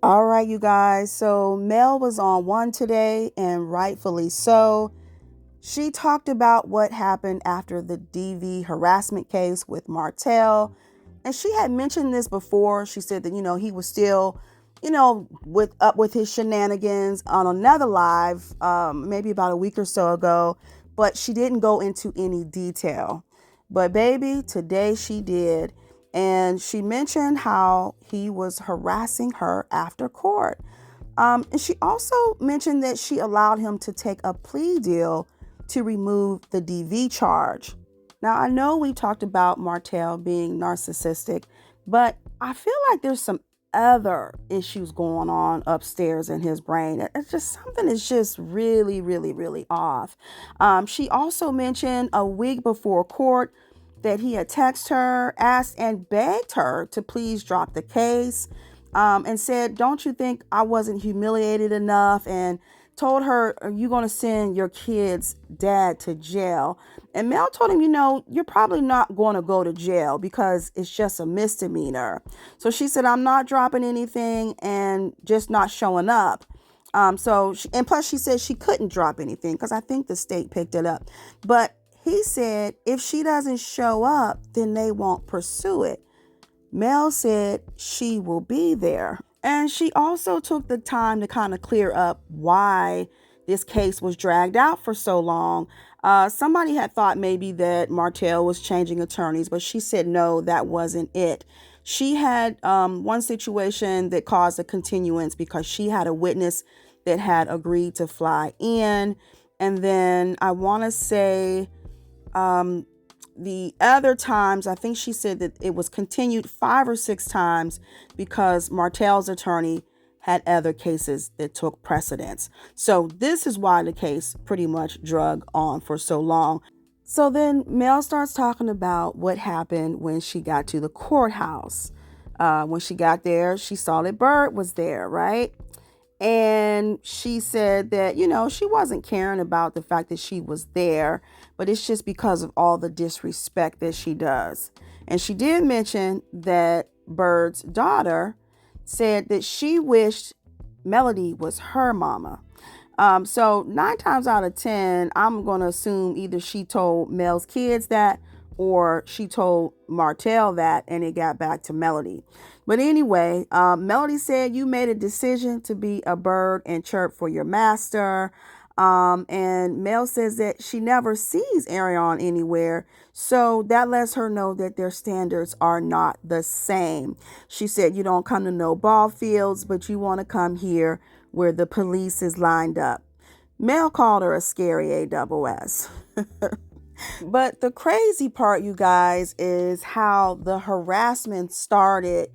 All right, you guys. So Mel was on one today, and rightfully so. She talked about what happened after the DV harassment case with Martell. And she had mentioned this before. She said that, he was still, with his shenanigans on another live, maybe about a week or so ago. But she didn't go into any detail. But baby, today she did. And she mentioned how he was harassing her after court. And she also mentioned that she allowed him to take a plea deal to remove the DV charge. Now, I know we talked about Martell being narcissistic, but I feel like there's some other issues going on upstairs in his brain. It's just something is just really, really, really off. She also mentioned a week before court that he had texted her, asked and begged her to please drop the case, and said, "Don't you think I wasn't humiliated enough?" And told her, "Are you going to send your kid's dad to jail?" And Mel told him, "You're probably not going to go to jail because it's just a misdemeanor." So she said, "I'm not dropping anything and just not showing up." And plus she said she couldn't drop anything because I think the state picked it up. But he said if she doesn't show up, then they won't pursue it. Mel said she will be there. And she also took the time to kind of clear up why this case was dragged out for so long. Somebody had thought maybe that Martell was changing attorneys, but she said no, that wasn't it. She had one situation that caused a continuance because she had a witness that had agreed to fly in. And then I want to say the other times, I think she said that it was continued 5 or 6 times because Martell's attorney had other cases that took precedence. So this is why the case pretty much drug on for so long. So then Mel starts talking about what happened when she got to the courthouse. When she got there, she saw that Bird was there, right? And she said that, she wasn't caring about the fact that she was there, but it's just because of all the disrespect that she does. And she did mention that Bird's daughter said that she wished Melody was her mama. So 9 times out of 10, I'm going to assume either she told Mel's kids that or she told Martell that and it got back to Melody. But anyway, Melody said you made a decision to be a bird and chirp for your master. And Mel says that she never sees Arion anywhere. So that lets her know that their standards are not the same. She said you don't come to no ball fields, but you want to come here where the police is lined up. Mel called her a scary AWS. But the crazy part, you guys, is how the harassment started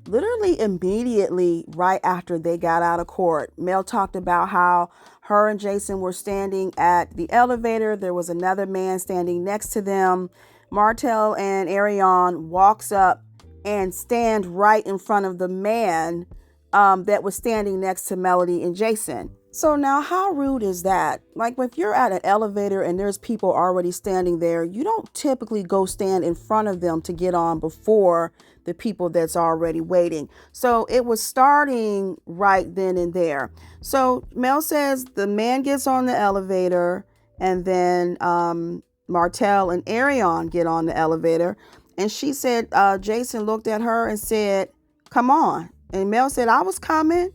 literally immediately right after they got out of court. Mel talked about how her and Jason were standing at the elevator. There was another man standing next to them. Martell and Arion walks up and stand right in front of the man that was standing next to Melody and Jason. So now how rude is that? Like if you're at an elevator and there's people already standing there, you don't typically go stand in front of them to get on before the people that's already waiting. So it was starting right then and there. So Mel says the man gets on the elevator and then Martell and Arion get on the elevator. And she said Jason looked at her and said, "Come on." And Mel said, "I was coming."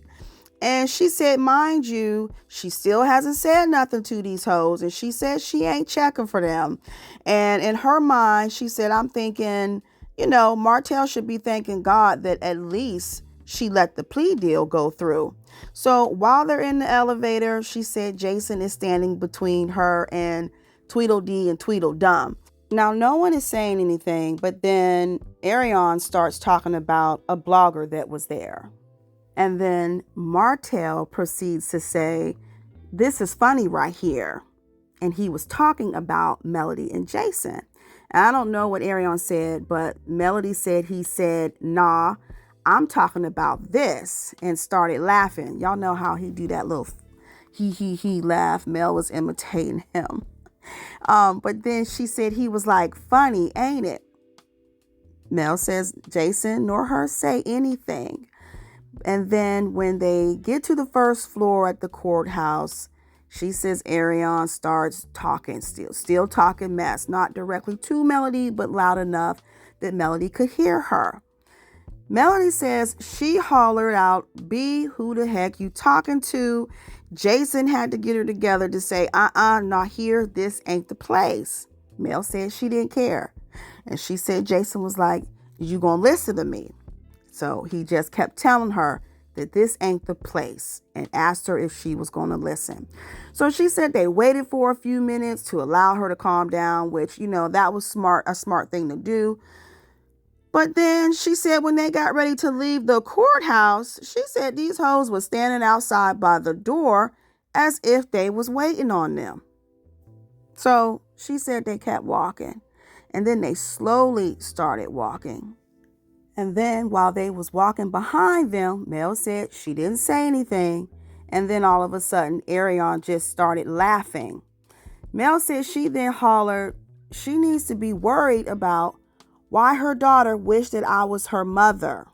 And she said, mind you, she still hasn't said nothing to these hoes. And she said she ain't checking for them. And in her mind, she said, I'm thinking, Martell should be thanking God that at least she let the plea deal go through. So while they're in the elevator, she said Jason is standing between her and Tweedledee and Tweedledum. Now, no one is saying anything, but then Arion starts talking about a blogger that was there. And then Martell proceeds to say, this is funny right here. And he was talking about Melody and Jason. And I don't know what Arion said, but Melody said he said, nah, I'm talking about this, and started laughing. Y'all know how he do that little he laugh. Mel was imitating him. But then she said he was like, funny, ain't it? Mel says Jason nor her say anything. And then when they get to the first floor at the courthouse, she says Arion starts talking, still talking mess, not directly to Melody, but loud enough that Melody could hear her. Melody says she hollered out, "B, who the heck you talking to?" Jason had to get her together to say, not here, this ain't the place. Mel said she didn't care. And she said Jason was like, "You gonna listen to me?" So he just kept telling her that this ain't the place and asked her if she was going to listen. So she said they waited for a few minutes to allow her to calm down, which, that was a smart thing to do. But then she said when they got ready to leave the courthouse, she said these hoes was standing outside by the door as if they was waiting on them. So she said they kept walking, and then they slowly started walking. And then while they was walking behind them, Mel said she didn't say anything. And then all of a sudden, Arion just started laughing. Mel said she then hollered, she needs to be worried about why her daughter wished that I was her mother.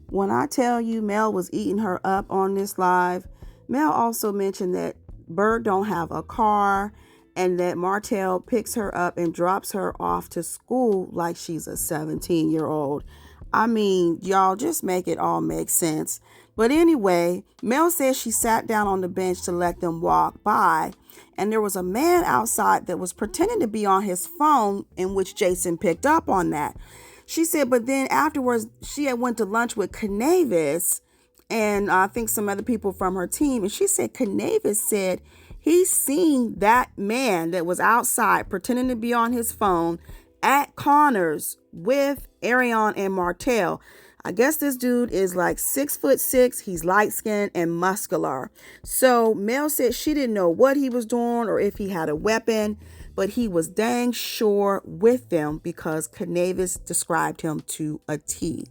When I tell you Mel was eating her up on this live, Mel also mentioned that Bird don't have a car and that Martell picks her up and drops her off to school like she's a 17-year-old. I mean, y'all, just make it all make sense. But anyway, Mel says she sat down on the bench to let them walk by, and there was a man outside that was pretending to be on his phone, in which Jason picked up on that. She said, but then afterwards, she had went to lunch with Canavis and I think some other people from her team, and she said Canavis said he seen that man that was outside pretending to be on his phone at Connors with Arion and Martell. I guess this dude is like 6'6". He's light skinned and muscular. So Mel said she didn't know what he was doing or if he had a weapon, but he was dang sure with them because Canavis described him to a T.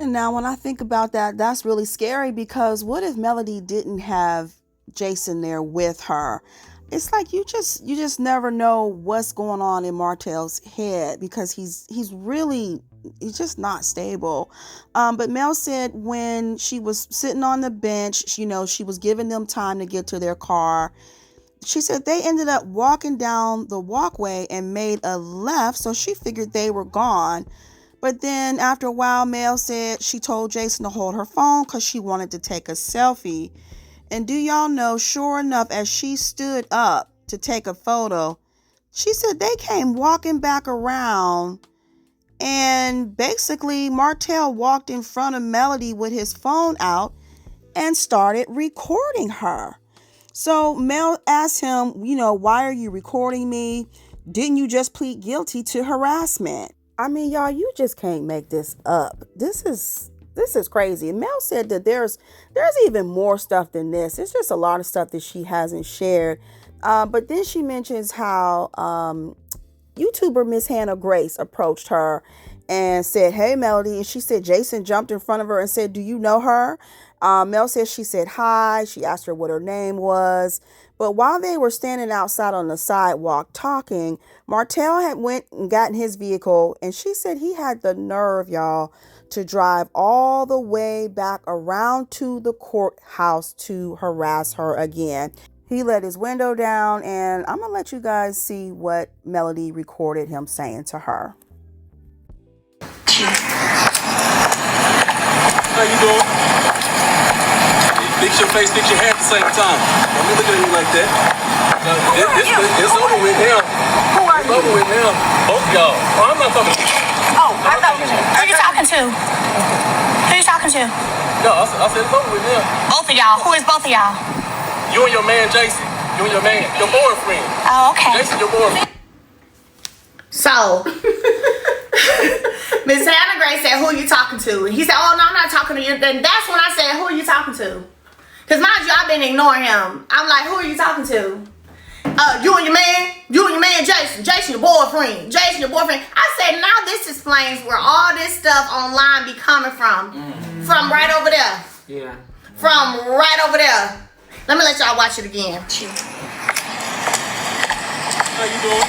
And now when I think about that, that's really scary, because what if Melody didn't have Jason there with her? It's like you just never know what's going on in Martell's head, because he's just not stable. But Mel said when she was sitting on the bench, she was giving them time to get to their car. She said they ended up walking down the walkway and made a left, so she figured they were gone. But then after a while, Mel said she told Jason to hold her phone because she wanted to take a selfie. And do y'all know, sure enough, as she stood up to take a photo, she said they came walking back around, and basically Martell walked in front of Melody with his phone out and started recording her. So Mel asked him, why are you recording me? Didn't you just plead guilty to harassment? I mean, y'all, you just can't make this up. This is crazy. And Mel said that there's even more stuff than this. It's just a lot of stuff that she hasn't shared. But then she mentions how YouTuber Miss Hannah Grace approached her and said, "Hey, Melody." And she said Jason jumped in front of her and said, "Do you know her?" Mel says she said hi. She asked her what her name was. But while they were standing outside on the sidewalk talking, Martell had went and gotten his vehicle, and she said he had the nerve, y'all, to drive all the way back around to the courthouse to harass her again. He let his window down, and I'm going to let you guys see what Melody recorded him saying to her. How you doing? Fix your face, fix your hair at the same time. Don't be looking at me like that. It's over with now. Who are you? It's over with now. Both of y'all. Oh, I'm not talking to you. Oh, I thought you were. Who are you talking to? Who are you talking to? No, I said it's over with now. Both of y'all. Who is both of y'all? You and your man, Jason. You and your man. Your boyfriend. Oh, okay. Jason, your boyfriend. So, Miss Hannah Grace said, "Who are you talking to?" And he said, "Oh, no, I'm not talking to you." Then that's when I said, "Who are you talking to?" Because mind you, I've been ignoring him. I'm like, "Who are you talking to?" You and your man, Jason. Jason, your boyfriend. Jason, your boyfriend. I said, now this explains where all this stuff online be coming from. From right over there. Yeah. From right over there. Let me let y'all watch it again. How you doing?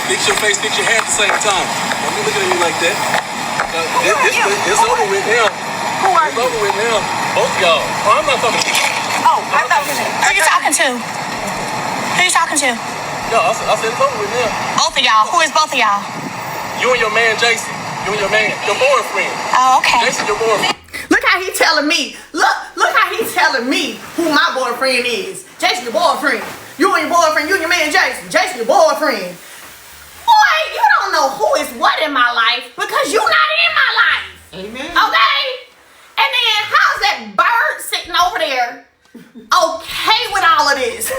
Fix your face, fix your hair at the same time. Don't be looking at me like that. It's over with now. Who are It's over with now. Both of y'all. Oh, I'm not talking to you. Oh, I thought you said. Who you talking to? Who you talking to? No, I said it's over with now. Both of y'all. Who is both of y'all? You and your man, Jason. You and your man, your boyfriend. Oh, okay. Jason, your boyfriend. Look how he telling me. Look how he telling me who my boyfriend is. Jason, your boyfriend. You and your boyfriend. You and your man, Jason. Jason, your boyfriend. Boy, you don't know who is what in my life because you not in my life. Amen. Okay? And then how's that bird sitting over there okay with all of this?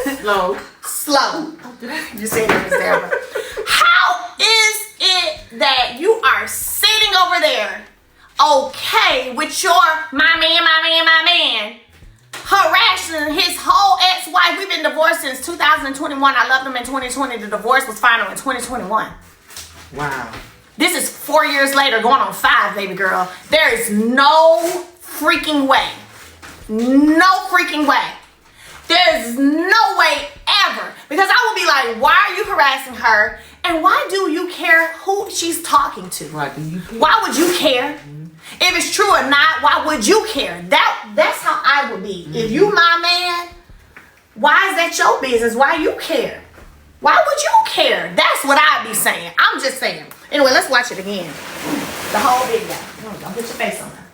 Slow. You see this there. How is it that you are sitting over there okay with your my man harassing his whole ex-wife? We've been divorced since 2021. I loved him in 2020. The divorce was final in 2021. Wow. This is 4 years later, going on 5, baby girl. There is no freaking way. No freaking way. There's no way ever. Because I would be like, why are you harassing her? And why do you care who she's talking to? Why do you care? Why would you care? If it's true or not, why would you care? That's how I would be. If you my man, why is that your business? Why you care? Why would you care? That's what I'd be saying. I'm just saying. Anyway, let's watch it again. The whole video. Don't put your face on there.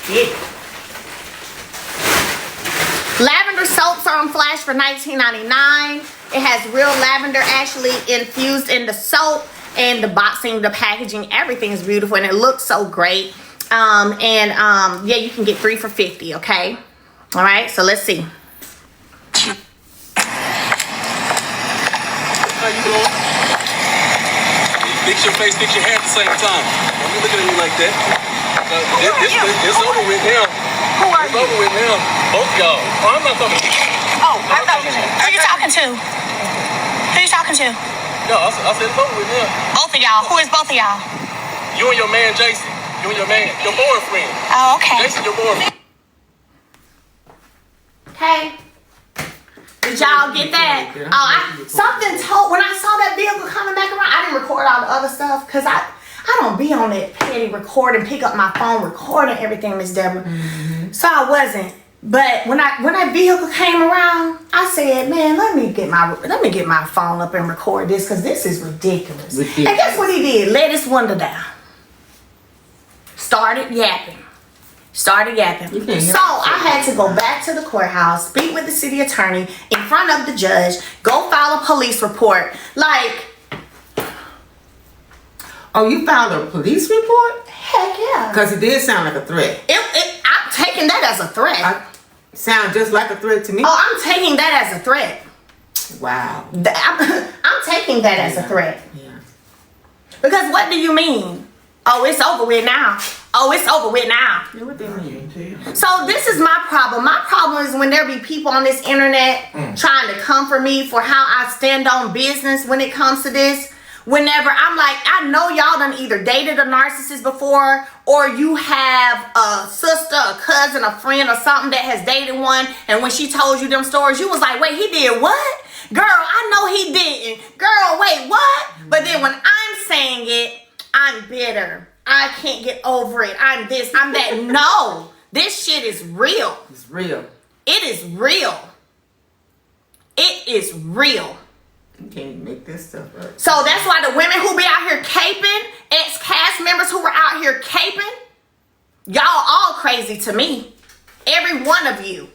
Get it. Lavender soaps are on flash for $19.99. It has real lavender actually infused in the soap, and the boxing, the packaging, everything is beautiful, and it looks so great. Yeah, you can get 3 for $50. Okay. All right. So let's see. How you doing? Fix your face, fix your hair at the same time. Don't be looking at me like that. It's over with now. Who are It's you? over with now. Both of y'all. Oh, I'm not talking to you. Oh, I thought you said. Who you talking to? Who you talking to? No, I said it's over with now. Both of y'all. Who is both of y'all? You and your man, Jason. You and your man, your boyfriend. Oh, okay. Jason, your boyfriend. Okay. Did y'all get that? Something told when I saw that vehicle coming back around. I didn't record all the other stuff because I don't be on that petty recording, pick up my phone, recording everything, Miss Deborah. So I wasn't. But when that vehicle came around, I said, man, let me get my phone up and record this because this is ridiculous. And guess what he did? Let his window down. Started yapping. So I had to go back to the courthouse, speak with the city attorney in front of the judge, go file a police report. Like, oh, you filed a police report? heck yeah. Because it did sound like a threat. I'm taking that as a threat. Sound just like a threat to me. Oh, I'm taking that as a threat. Wow. I'm taking that as a threat. Yeah. Because what do you mean? Oh, it's over with now. Oh, it's over with now. Yeah, what they mean? So this is my problem. My problem is when there be people on this internet trying to come for me for how I stand on business when it comes to this. Whenever I'm like, I know y'all done either dated a narcissist before, or you have a sister, a cousin, a friend, or something that has dated one, and when she told you them stories, you was like, wait, he did what? Girl, I know he didn't. Girl, wait, what? But then when I'm saying it, I'm bitter. I can't get over it. I'm this, I'm that. No, this shit is real. It's real. It is real. It is real. You can't make this stuff up. So that's why the women who be out here caping, ex-cast members who were out here caping, y'all all crazy to me. Every one of you.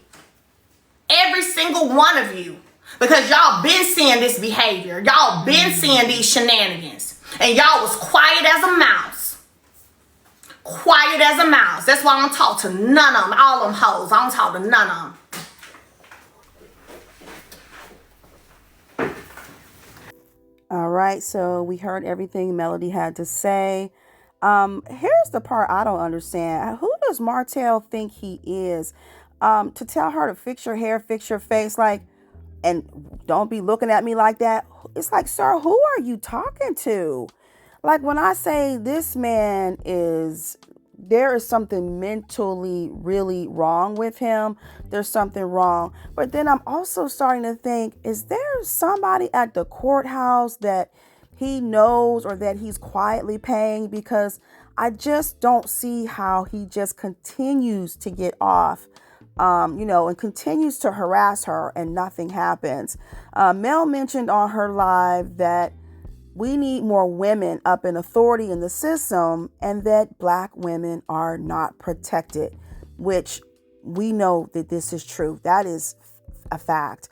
Every single one of you. Because y'all been seeing this behavior. Y'all been seeing these shenanigans. And y'all was quiet as a mouse. Quiet as a mouse. That's why I don't talk to none of them. All them hoes. I don't talk to none of them. All right, so we heard everything Melody had to say. Here's the part I don't understand. Who does Martell think he is? To tell her to fix your hair, fix your face, like, and don't be looking at me like that. It's like, sir, who are you talking to? Like, when I say this man is there is something mentally really wrong with him. There's something wrong. But then I'm also starting to think, is there somebody at the courthouse that he knows or that he's quietly paying? Because I just don't see how he just continues to get off, and continues to harass her and nothing happens. Mel mentioned on her live that we need more women up in authority in the system and that Black women are not protected, which we know that this is true. That is a fact.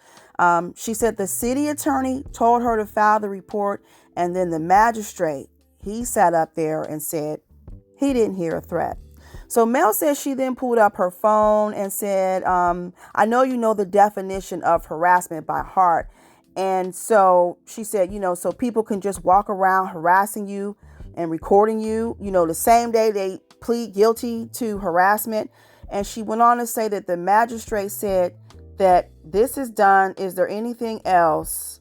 She said the city attorney told her to file the report, and then the magistrate, he sat up there and said he didn't hear a threat. So Mel says she then pulled up her phone and said, I know you know the definition of harassment by heart. And so she said, so people can just walk around harassing you and recording you, the same day they plead guilty to harassment. And she went on to say that the magistrate said that this is done. Is there anything else?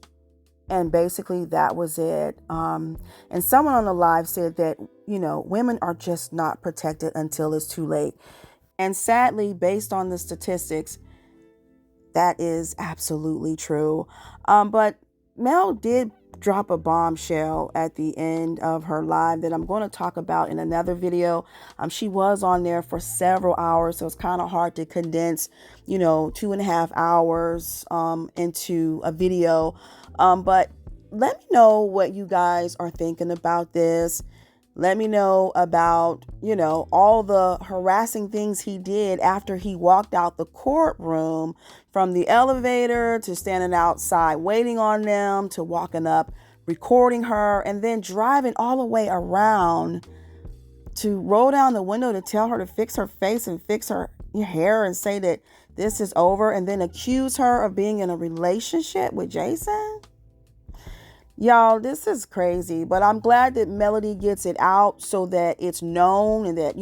And basically that was it. And someone on the live said that, women are just not protected until it's too late. And sadly, based on the statistics, that is absolutely true. But Mel did drop a bombshell at the end of her live that I'm going to talk about in another video. She was on there for several hours, so it's kind of hard to condense, 2.5 hours into a video. But let me know what you guys are thinking about this. Let me know about, all the harassing things he did after he walked out the courtroom, from the elevator to standing outside waiting on them to walking up, recording her, and then driving all the way around to roll down the window to tell her to fix her face and fix her hair and say that this is over, and then accuse her of being in a relationship with Jason. Y'all, this is crazy, but I'm glad that Melody gets it out so that it's known and that,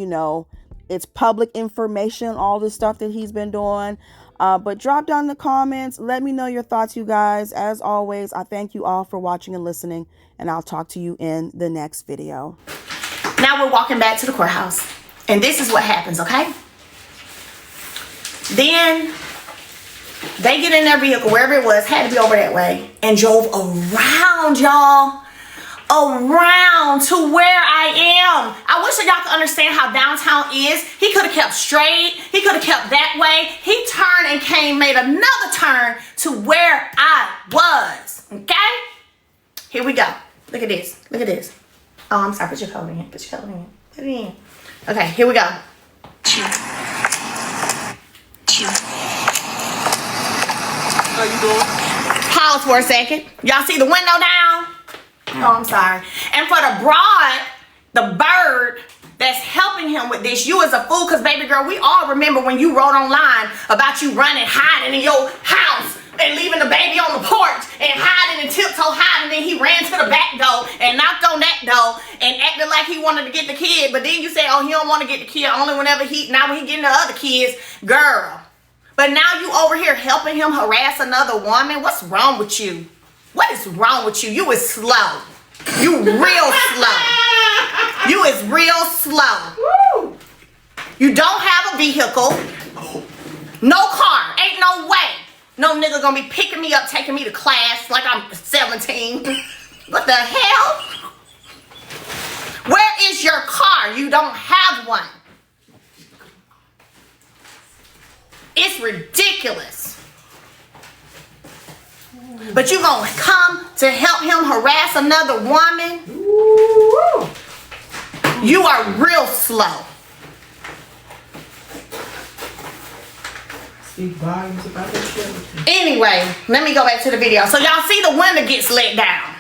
it's public information, all the stuff that he's been doing. But drop down in the comments. Let me know your thoughts, you guys. As always, I thank you all for watching and listening, and I'll talk to you in the next video. Now we're walking back to the courthouse, and this is what happens, okay? Then they get in their vehicle, wherever it was, had to be over that way, and drove around, y'all. Around to where I am. I wish that y'all could understand how downtown is. He could have kept straight. He could have kept that way. He turned and made another turn to where I was. Okay? Here we go. Look at this. Look at this. Oh, I'm sorry. Put your coat in. Put your coat in. Put it in. Okay, here we go. How you doing? Pause for a second. Y'all see the window down? Oh, I'm sorry. And for the broad, the bird that's helping him with this, you as a fool, because baby girl, we all remember when you wrote online about you running, hiding in your house and leaving the baby on the porch and hiding and tiptoe hiding. Then he ran to the back door and knocked on that door and acted like he wanted to get the kid. But then you say, oh, he don't want to get the kid only whenever now when he getting the other kids, girl. But now you over here helping him harass another woman. What's wrong with you? What is wrong with you? You is slow. You real slow. You is real slow. Woo. You don't have a vehicle. No car. Ain't no way. No nigga gonna be picking me up, taking me to class like I'm 17. What the hell? Where is your car? You don't have one. It's ridiculous. But you gonna come to help him harass another woman? Ooh. You are real slow. Speak volumes about that shit. Anyway, let me go back to the video. So y'all see the window gets let down.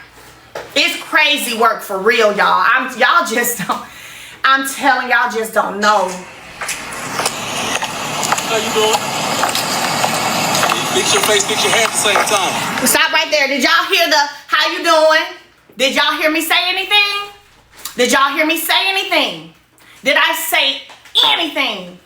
It's crazy work for real, y'all. Y'all just don't. I'm telling y'all, just don't know. How you doing? Fix your face, fix your hair at the same time. Stop right there. Did y'all hear the how you doing? Did y'all hear me say anything? Did y'all hear me say anything? Did I say anything?